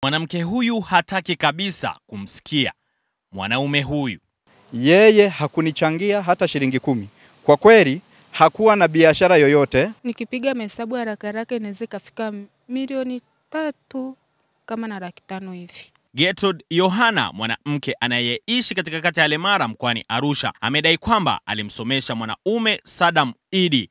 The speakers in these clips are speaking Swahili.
Mwanamke huyu hataki kabisa kumsikia mwanaume huyu. Yeye hakunichangia hata shilingi 10. Kwa kweli hakuwa na biashara yoyote. Nikipiga mahesabu haraka haraka inaweza kufika milioni 3 kama na 500 hivi. Gertrude Yohana, mwanamke anayeishi katika kata ya Lemara mkoani Arusha, amedai kwamba alimsomesha mwanaume Saddam Idi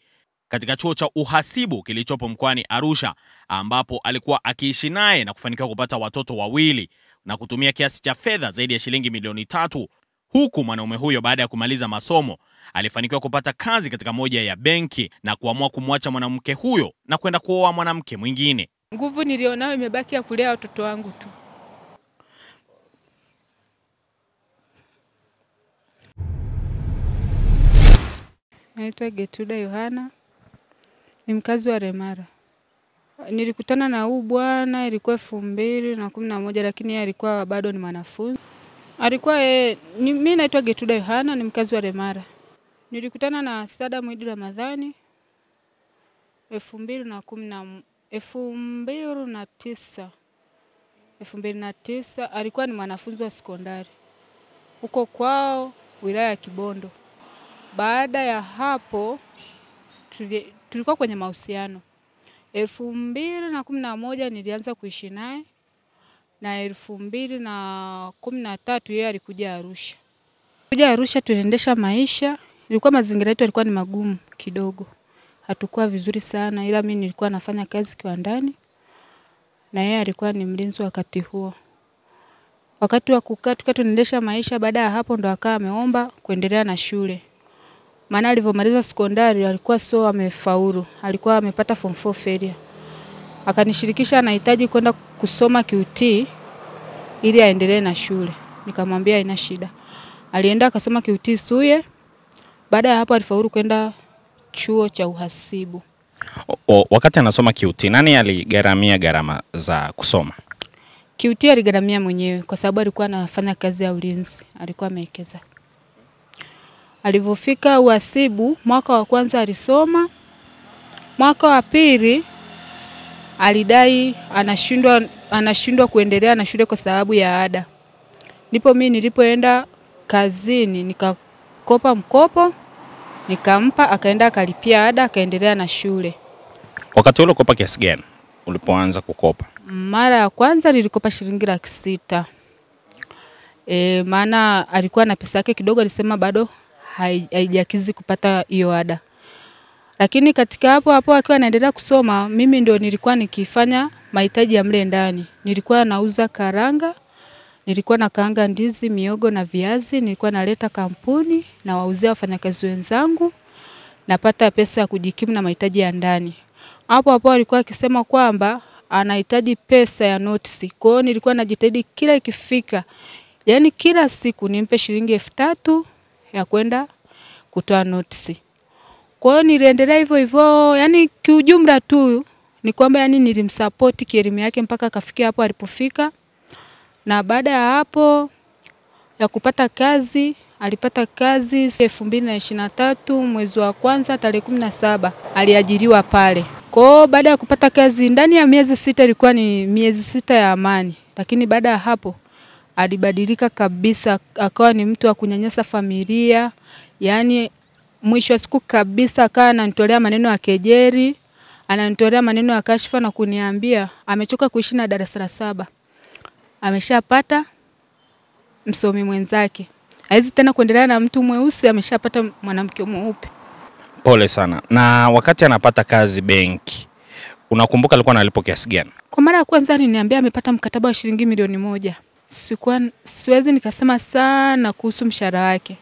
katika chuo cha uhasibu kilichopo mkoani Arusha, ambapo alikuwa akiishi naye na kufanikiwa kupata watoto wawili na kutumia kiasi cha fedha zaidi ya shilingi milioni 3. Huku mwanaume huyo baada ya kumaliza masomo alifanikiwa kupata kazi katika moja ya benki na kuamua kumwacha mwanamke huyo na kwenda kuoa mwanamke mwingine. Nguvu nilionao imebaki ya kulea watoto wangu tu. Naitwa Gertrude Yohana, ni mkazi wa Lemara. Nilikutana na huyu bwana ilikuwa 2011, lakini yeye alikuwa bado ni mwanafunzi. Mimi naitwa Gertrude Yohana, ni mkazi wa Lemara. Nilikutana na Saddam Idi Ramadhani 2009. Alikuwa ni mwanafunzi wa sekondari huko kwao wilaya ya Kibondo. Baada ya hapo tulikuwa kwenye mahusiano. 2011 nilianza kuishi naye na 2013 yeye alikuja Arusha. Kuja Arusha tuliendesha maisha. Ilikuwa mazingira yetu yalikuwa ni magumu kidogo. Hatukuwa vizuri sana, ila mimi nilikuwa nafanya kazi kiwandani na yeye alikuwa ni mlinzi wakati huo. Wakati wa kukaa tunaendesha maisha, baada ya hapo ndo akawa ameomba kuendelea na shule. Maana alivyomaliza sekondari alikuwa sio amefaulu, alikuwa amepata form 4 failure. Akanishirikisha anahitaji kwenda kusoma QT ili aendelee na shule. Nikamwambia haina shida. Alienda akasoma QT Suye. Baada ya hapo alifaulu kwenda chuo cha uhasibu. Wakati anasoma QT, nani aligharamia gharama za kusoma? QT aligharamia mwenyewe kwa sababu alikuwa anafanya kazi ya ulinzi, alikuwa amewekeza. Alivyofika uhasibu, mwaka wa kwanza alisoma, mwaka wa pili alidai anashindwa kuendelea na shule kwa sababu ya ada. Ndipo mimi nilipoenda kazini nikakopa mkopo, nikampa, akaenda akalipia ada, akaendelea na shule. Wakati ule ukopa kiasi gani ulipoanza kukopa? Mara ya kwanza nilikopa shilingi 600. Maana alikuwa na pesa yake kidogo, alisema bado haijakizi kupata hiyo ada. Lakini katika hapo akiwa anaendelea kusoma, mimi ndio nilikuwa nikifanya mahitaji ya mle ndani. Nilikuwa nauza karanga, nilikuwa nakaanga ndizi, miogo na viazi, nilikuwa naleta kampuni na wauzia wafanyakazi wenzangu, napata pesa ya kujikimu na mahitaji ya ndani. Hapo alikuwa akisema kwamba anahitaji pesa ya notisi. Kwa hiyo nilikuwa najitahidi kila ikifika, yani kila siku nimpe shilingi 3000 ya kwenda kutoa notisi. Kwa hiyo niliendelea hivyo, yani kiujumla tu ni kwamba yani nilimsupport kielimu yake mpaka akafikia hapo alipofika. Na baada ya hapo ya kupata kazi, alipata kazi 2023 mwezi wa kwanza tarehe 17 aliajiriwa pale. Kwa hiyo baada ya kupata kazi ndani ya miezi 6 ilikuwa ni miezi 6 ya amani, lakini baada ya hapo alibadilika kabisa, akawa ni mtu wa kunyanyasa familia. Yani mwisho wa siku kabisa akawa ananitolea maneno ya kejeri, ananitolea maneno ya kashfa na kuniambia amechoka kuishi na darasa la 7. Ameshapata msomi mwenzake. Haizi tena kuendelea na mtu mweusi, ameshapata mwanamke mweupe. Pole sana. Na wakati anapata kazi benki, unakumbuka alikuwa analipo kiasi gani? Kwa mara ya kwanza aliniambia amepata mkataba wa shilingi milioni 1. Siwezi nikasema sana kuhusu mshahara wake,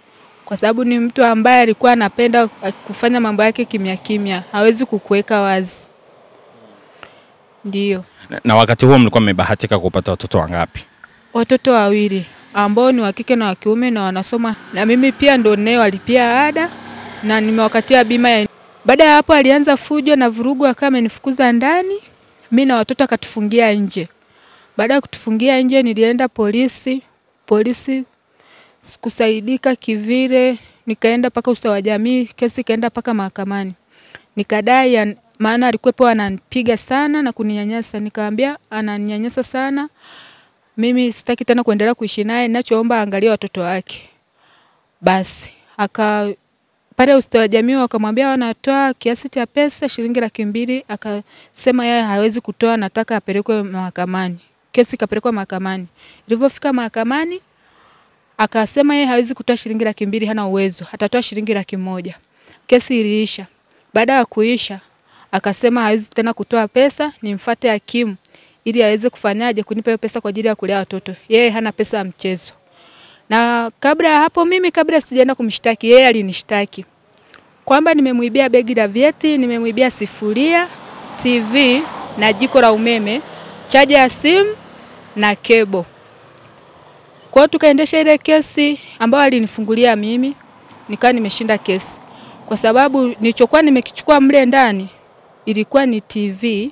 kwa sababu ni mtu ambaye alikuwa anapenda kufanya mambo yake kimya kimya, hawezi kukuweka wazi. Ndio. Na wakati huo mlikuwa mmebahatika kupata watoto wangapi? Watoto 2 ambao ni wa kike na wa kiume na wanasoma, na mimi pia ndo neo alipia ada na nimewakatia bima ya. Baada ya hapo alianza fujo na vurugu, akawa amenifukuza ndani, mimi na watoto akatufungia nje. Baada ya kutufungia nje nilienda polisi sikusaidika kivile, nikaenda paka ustawi wa jamii, kesi kaenda paka mahakamani. Nikadai maana alikuwepo ananipiga sana na kuninyanyasa. Nikamwambia ananinyanyasa sana, mimi sitaki tena kuendelea kuishi naye, ninachoomba angalia watoto wake. Basi pale ustawi wa jamii wakamwambia wanatoa kiasi cha pesa shilingi 200,000, akasema yeye hawezi kutoa, nataka apelekwe mahakamani. Kesi ikapelekwa mahakamani. Ilipofika mahakamani akasema yeye hawezi kutoa shilingi 200,000, hana uwezo, atatoa shilingi 100,000. Kesi iliisha. Baada ya kuisha akasema hawezi tena kutoa pesa, nimfuate hakimu ili aweze kufanyaje kunipa hiyo pesa kwa ajili ya kulea watoto. Yeye hana pesa ya mchezo. Na kabla ya hapo mimi kabla sijaenda kumshtaki, yeye alinishtaki kwamba nimemuibia begi la vyeti, nimemuibia sifuria, TV na jiko la umeme, chaja ya simu na kebo. Kwa hiyo tukaendesha ile kesi ambayo alinifungulia mimi, nikawa nimeshinda kesi. Kwa sababu nilichokuwa nimekichukua mle ndani ilikuwa ni TV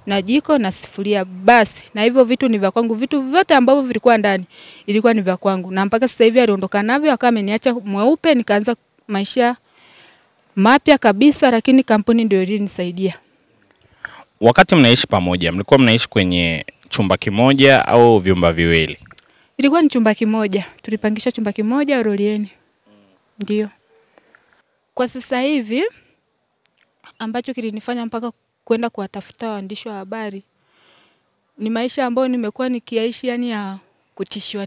na jiko na sifuria basi, na hivyo vitu ni vya kwangu. Vitu vyote ambavyo vilikuwa ndani ilikuwa ni vya kwangu, na mpaka sasa hivi aliondoka navyo, akawa ameniacha mweupe, nikaanza maisha mapya kabisa, lakini kampuni ndio ilinisaidia. Wakati mnaishi pamoja, mlikuwa mnaishi kwenye chumba kimoja au vyumba viwili? Ilikuwa ni chumba kimoja. Tulipangisha chumba kimoja Rolieni. Ndio. Kwa sasa hivi ambacho kilinifanya mpaka kwenda kuwatafuta waandishi wa habari ni maisha ambayo nimekuwa nikiishi, yani ya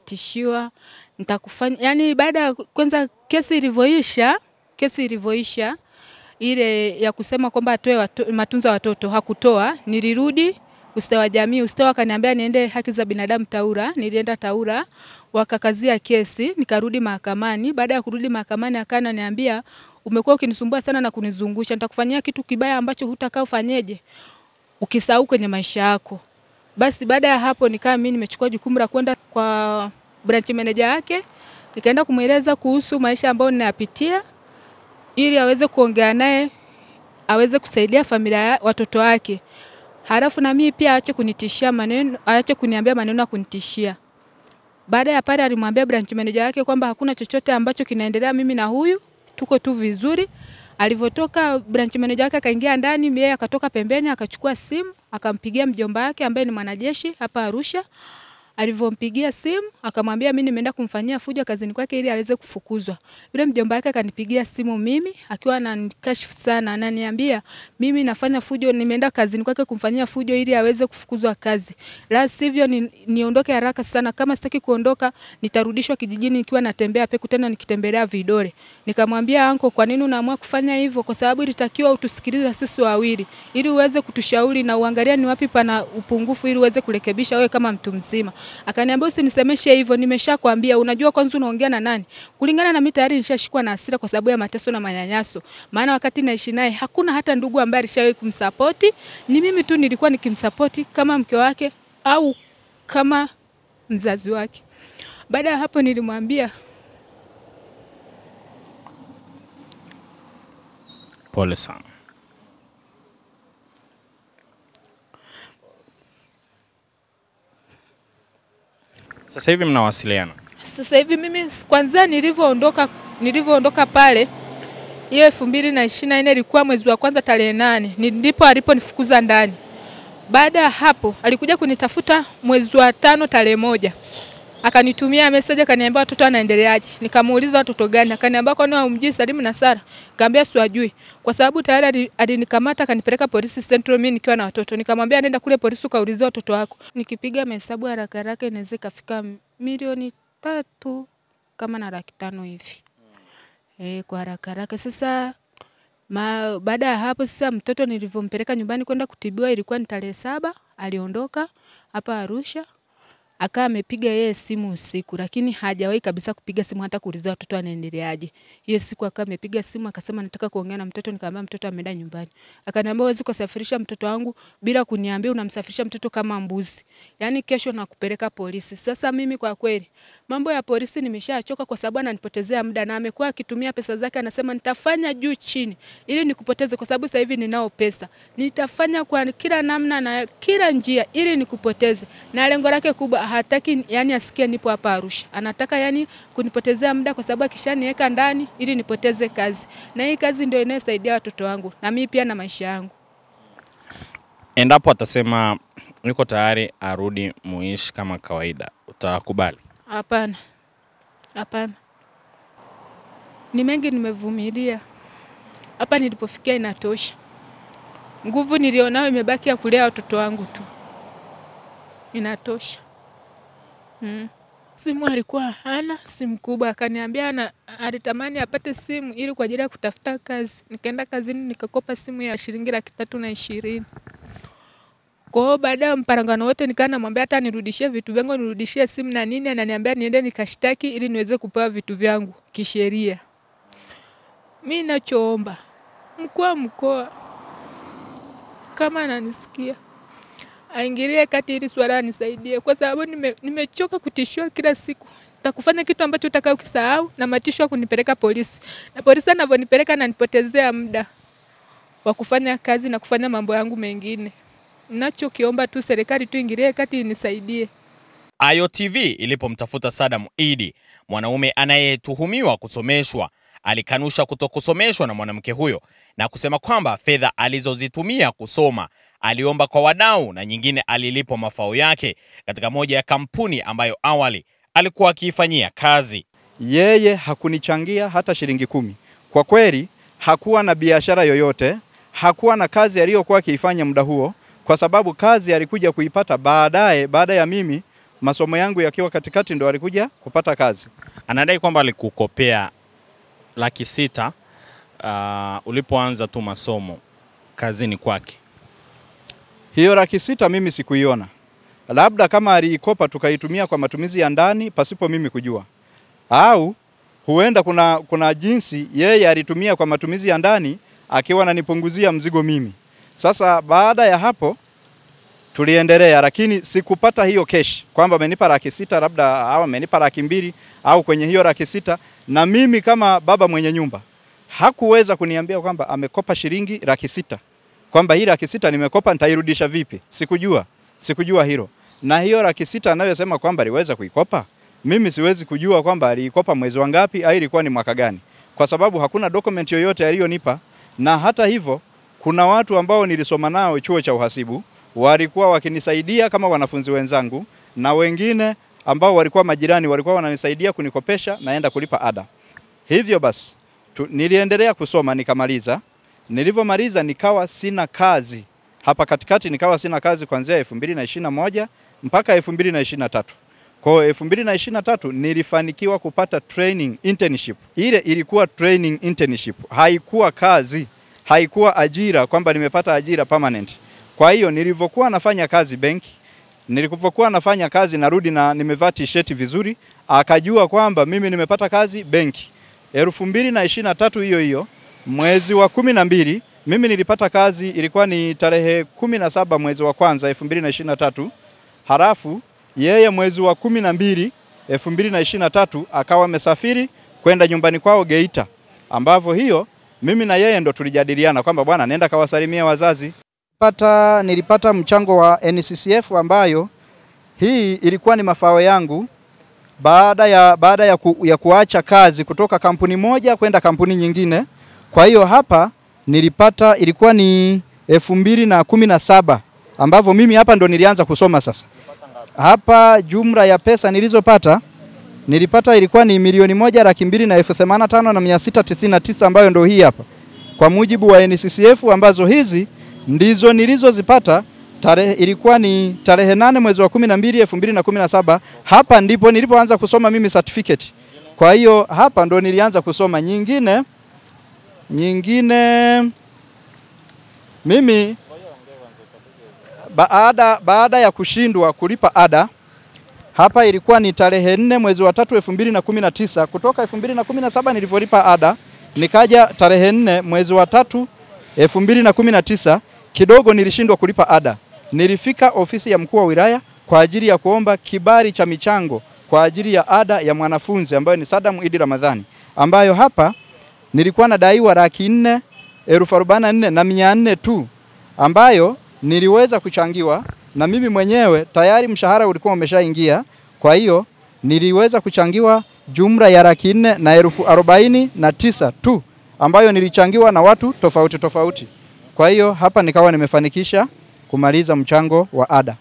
tishiwa, nitakufanya, yani baada kwanza kesi ilivyoisha ile ya kusema kwamba atoe matunzo ya watoto hakutoa, nilirudi ustawi wa jamii. Ustawi akaniambia niende haki za binadamu Taura, nilienda Taura, wakakazia kesi, nikarudi mahakamani. Baada ya kurudi mahakamani akaniambia umekuwa ukinisumbua sana na kunizungusha, nitakufanyia kitu kibaya ambacho hutakao fanyeje ukisahau kwenye maisha yako. Basi baada ya hapo nikaa mimi nimechukua jukumu la kwenda kwa branch manager yake, nikaenda kumueleza kuhusu maisha ambayo ninayapitia ili aweze kuongea naye, aweze kusaidia familia watoto wake. Halafu na mimi pia aache kunitishia maneno, aache kuniambia maneno ya kunitishia. Baada ya pale alimwambia branch manager yake kwamba hakuna chochote ambacho kinaendelea, mimi na huyu tuko tu vizuri. Alivotoka branch manager yake akaingia ndani, yeye akatoka pembeni akachukua simu, akampigia mjomba wake ambaye ni mwanajeshi hapa Arusha. Alivompigia simu akamwambia mimi nimeenda kumfanyia fujo kazini kwake ili aweze kufukuzwa. Yule mjomba wake akanipigia simu mimi akiwa ananikashifu sana, ananiambia mimi nafanya fujo, nimeenda kazini kwake kumfanyia fujo ili aweze kufukuzwa kazi. La sivyo niondoke haraka sana, kama sitaki kuondoka nitarudishwa kijijini nikiwa natembea peku, tena nikitembelea vidole. Nikamwambia anko, kwa nini unaamua kufanya hivyo? Kwa sababu ilitakiwa utusikilize sisi wawili ili uweze kutushauri na uangalia ni wapi pana upungufu ili uweze kurekebisha wewe kama mtu mzima. Akaniambia usinisemeshe hivyo, nimeshakwambia, unajua kwanza unaongea na nani? Kulingana na mimi tayari nishashikwa na hasira kwa sababu ya mateso na manyanyaso. Maana wakati naishi naye hakuna hata ndugu ambaye alishawahi kumsupport. Ni mimi tu nilikuwa nikimsupport kama mke wake au kama mzazi wake. Baada ya hapo nilimwambia pole sana. Sasa hivi mnawasiliana? Sasa hivi mimi kwanza nilivyoondoka pale hiyo 2024 ilikuwa mwezi wa kwanza tarehe 8 ndipo aliponifukuza ndani. Baada ya hapo alikuja kunitafuta mwezi wa 5 tarehe 1. Akanitumia message akaniambia watoto wanaendeleaje. Nikamuuliza watoto gani? Akaniambia kwa nini humjui Salimu na Sara? Nikamwambia siwajui. Kwa sababu tayari alinikamata akanipeleka polisi Central mimi nikiwa na watoto. Nikamwambia nenda kule polisi ukaulize watoto wako. Nikipiga mahesabu haraka haraka inaweza kufika milioni 3 kama na 500,000 hivi. Kwa haraka haraka. Sasa baada ya hapo sasa mtoto nilivyompeleka nyumbani kwenda kutibiwa ilikuwa ni tarehe 7, aliondoka hapa Arusha. Akawa amepiga yeye simu usiku, lakini hajawahi kabisa kupiga simu hata kuuliza watoto wanaendeleaje. Hiyo siku akawa amepiga simu akasema nataka kuongea na mtoto, nikamwambia mtoto ameenda nyumbani. Akaniambia huwezi kusafirisha mtoto wangu bila kuniambia, unamsafirisha mtoto kama mbuzi. Yaani kesho nakupeleka polisi. Sasa mimi kwa kweli mambo ya polisi nimeshachoka kwa sababu ananipotezea muda na amekuwa akitumia pesa zake, anasema nitafanya juu chini ili nikupoteze kwa sababu sasa hivi ninao pesa. Nitafanya kwa kila namna na kila njia ili nikupoteze. Na lengo lake kubwa hataki yani asikie nipo hapa Arusha. Anataka yani kunipotezea muda kwa sababu akishaniweka ndani ili nipoteze kazi. Na hii kazi ndio inayosaidia watoto wangu na mimi pia na maisha yangu. Endapo atasema niko tayari arudi muishi kama kawaida, utakubali? Hapana. Hapana. Ni mengi nimevumilia. Hapa nilipofikia inatosha. Nguvu nilionao imebaki ya kulea watoto wangu tu. Inatosha. Simu alikuwa hana, simu kubwa, akaniambia alitamani apate simu ili kwa ajili ya kutafuta kazi. Nikaenda kazini nikakopa simu ya shilingi 320. Kwa hiyo baada ya mparangano wote nikaa namwambia hata nirudishie vitu vyangu, nirudishie simu na nini, ananiambia niende nikashtaki ili niweze kupewa vitu vyangu kisheria. Mimi ninachoomba mkuu wa mkoa kama ananisikia aingilie kati ili swala nisaidie, kwa sababu nimechoka kutishiwa kila siku. Nitakufanya kitu ambacho utakao kisahau na matisho kunipeleka polisi. Na polisi anavyonipeleka ananipotezea muda wa kufanya kazi na kufanya mambo yangu mengine. Ninachokiomba tu serikali tu ingilie kati inisaidie. Ayo TV ilipomtafuta Saddam Idi, mwanaume anayetuhumiwa kusomeshwa, alikanusha kutokusomeshwa na mwanamke huyo na kusema kwamba fedha alizozitumia kusoma aliomba kwa wadau na nyingine alilipwa mafao yake katika moja ya kampuni ambayo awali alikuwa akiifanyia kazi. Yeye hakunichangia hata shilingi 10. Kwa kweli hakuwa na biashara yoyote, hakuwa na kazi aliyokuwa akiifanya muda huo, kwa sababu kazi alikuja kuipata baada ya mimi masomo yangu yakiwa katikati ndo alikuja kupata kazi. Anadai kwamba alikukopea 600,000 ulipoanza tu masomo kazini kwake. Hiyo 600,000 mimi sikuiona. Labda kama aliikopa tukaitumia kwa matumizi ya ndani pasipo mimi kujua. Au huenda kuna jinsi yeye alitumia kwa matumizi ya ndani akiwa ananipunguzia mzigo mimi. Sasa baada ya hapo tuliendelea, lakini sikupata hiyo cash kwamba amenipa 600,000 labda au amenipa 200,000 au kwenye hiyo 600,000, na mimi kama baba mwenye nyumba hakuweza kuniambia kwamba amekopa shilingi 600,000, kwamba hii 600,000 nimekopa nitairudisha vipi. Sikujua hilo. Na hiyo 600,000 anayosema kwamba aliweza kuikopa, mimi siwezi kujua kwamba aliikopa mwezi wangapi au ilikuwa ni mwaka gani, kwa sababu hakuna document yoyote aliyonipa. Na hata hivyo kuna watu ambao nilisoma nao chuo cha uhasibu walikuwa wakinisaidia kama wanafunzi wenzangu, na wengine ambao walikuwa majirani walikuwa wananisaidia kunikopesha naenda kulipa ada. Hivyo basi niliendelea kusoma nikamaliza. Nilivyomaliza nikawa sina kazi. Hapa katikati nikawa sina kazi kuanzia 2021 mpaka 2023. Kwa 2023 nilifanikiwa kupata training internship. Ile ilikuwa training internship. Haikuwa kazi, haikuwa ajira kwamba nimepata ajira permanent. Kwa hiyo nilivyokuwa nafanya kazi benki, nilivyokuwa nafanya kazi narudi na nimevaa t-shirt vizuri, akajua kwamba mimi nimepata kazi benki. 2023 hiyo mwezi wa 12 mimi nilipata kazi, ilikuwa ni tarehe 17 mwezi wa kwanza 2023. Halafu yeye mwezi wa 12 2023 akawa amesafiri kwenda nyumbani kwao Geita, ambavyo hiyo mimi na yeye ndo tulijadiliana kwamba bwana nenda kawasalimia wazazi. Nilipata mchango wa NCCF ambayo hii ilikuwa ni mafao yangu baada ya kuacha kazi kutoka kampuni moja kwenda kampuni nyingine. Kwa hiyo hapa nilipata, ilikuwa ni 2017 ambavyo mimi hapa ndo nilianza kusoma sasa. Hapa jumla ya pesa nilipata ilikuwa ni 1,285,699 ambayo ndo hii hapa. Kwa mujibu wa NCCF ambazo hizi ndizo nilizozipata, ilikuwa ni tarehe 8 mwezi wa 12 2017. Hapa ndipo nilipoanza kusoma mimi certificate. Kwa hiyo hapa ndo nilianza kusoma nyingine mimi baada ya kushindwa kulipa ada. Hapa ilikuwa ni tarehe 4 mwezi wa 3 2019. Kutoka 2017 nilivyolipa ada, nikaja tarehe 4 mwezi wa 3 2019 kidogo nilishindwa kulipa ada. Nilifika ofisi ya mkuu wa wilaya kwa ajili ya kuomba kibali cha michango kwa ajili ya ada ya mwanafunzi ambayo ni Saddam Idi Ramadhani, ambayo hapa nilikuwa nadaiwa 444,400 tu, ambayo niliweza kuchangiwa na mimi mwenyewe. Tayari mshahara ulikuwa umeshaingia, kwa hiyo niliweza kuchangiwa jumla ya 449,000 tu, ambayo nilichangiwa na watu tofauti. Kwa hiyo hapa nikawa nimefanikisha kumaliza mchango wa ada.